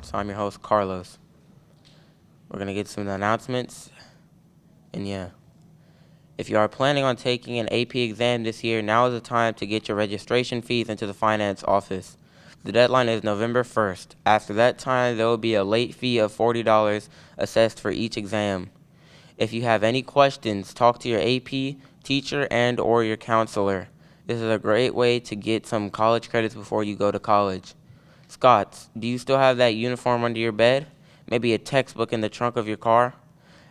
Scots. I'm your host, Carlos. We're going to get some announcements. And yeah, if you are planning on taking an AP exam this year, now is the time to get your registration fees into the finance office. The deadline is November 1st. After that time, there will be a late fee of $40 assessed for each exam. If you have any questions, talk to your AP, teacher, and or your counselor. This is a great way to get some college credits before you go to college. Scots, do you still have that uniform under your bed? Maybe a textbook in the trunk of your car?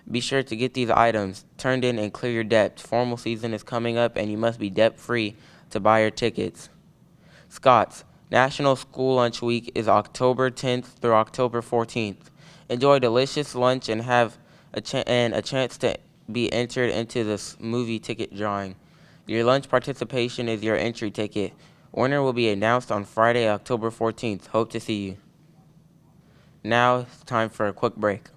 Be sure to get these items turned in and clear your debt. Formal season is coming up and you must be debt-free to buy your tickets. Scots, National School Lunch Week is October 10th through October 14th. Enjoy delicious lunch and have a chance to be entered into this movie ticket drawing. Your lunch participation is your entry ticket. Winner will be announced on Friday, October 14th. Hope to see you. Now it's time for a quick break.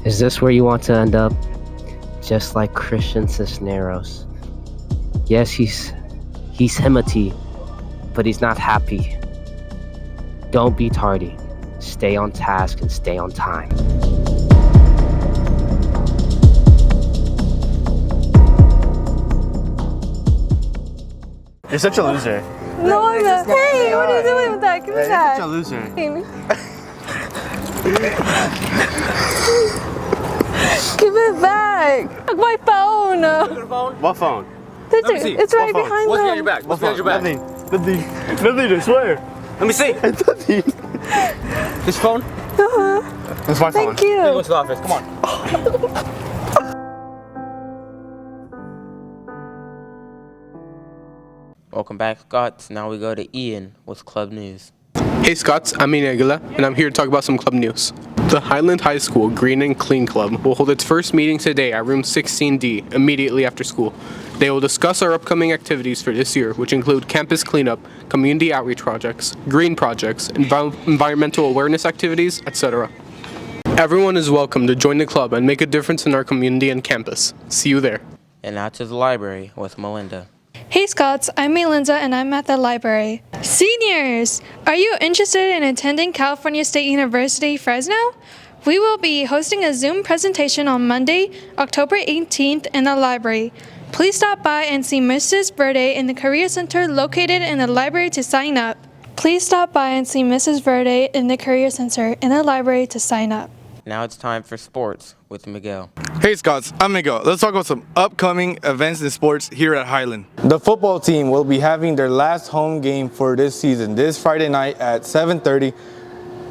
Is this where you want to end up? Just like Christian Cisneros. Yes, he's Himati, but he's not happy. Don't be tardy. Stay on task and stay on time. You're such a loser. No, I'm not. Hey, what are you doing with that? Give me that. You're such a loser. Give it back. Look, my phone. What phone? It's right behind What's them. behind your back? What's behind your back? Nothing, I swear. Let me see. Nothing. This phone? It's my phone. Thank you. Go to the office. Come on. Welcome back, Scots. Now we go to Ian with Club News. Hey Scots, I'm Ian Aguila, and I'm here to talk about some club news. The Highland High School Green and Clean Club will hold its first meeting today at room 16D, immediately after school. They will discuss our upcoming activities for this year, which include campus cleanup, community outreach projects, green projects, environmental awareness activities, etc. Everyone is welcome to join the club and make a difference in our community and campus. See you there. And now to the library with Melinda. Hey Scots, I'm Melinda and I'm at the library. Seniors, are you interested in attending California State University, Fresno? We will be hosting a Zoom presentation on Monday, October 18th in the library. Please stop by and see Mrs. Verde in the Career Center located in the library to sign up. Please stop by and see Mrs. Verde in the Career Center in the library to sign up. Now it's time for sports with Miguel. Hey Scots, I'm Miguel. Let's talk about some upcoming events in sports here at Highland. The football team will be having their last home game for this season this Friday night at 7:30.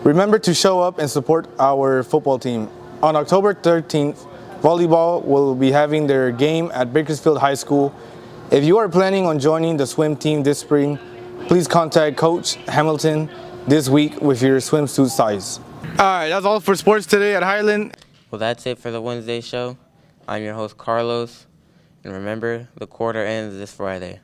Remember to show up and support our football team. On October 13th, volleyball will be having their game at Bakersfield High School. If you are planning on joining the swim team this spring, please contact Coach Hamilton this week with your swimsuit size. All right, that's all for sports today at Highland. Well, that's it for the Wednesday show. I'm your host, Carlos. And remember, the quarter ends this Friday.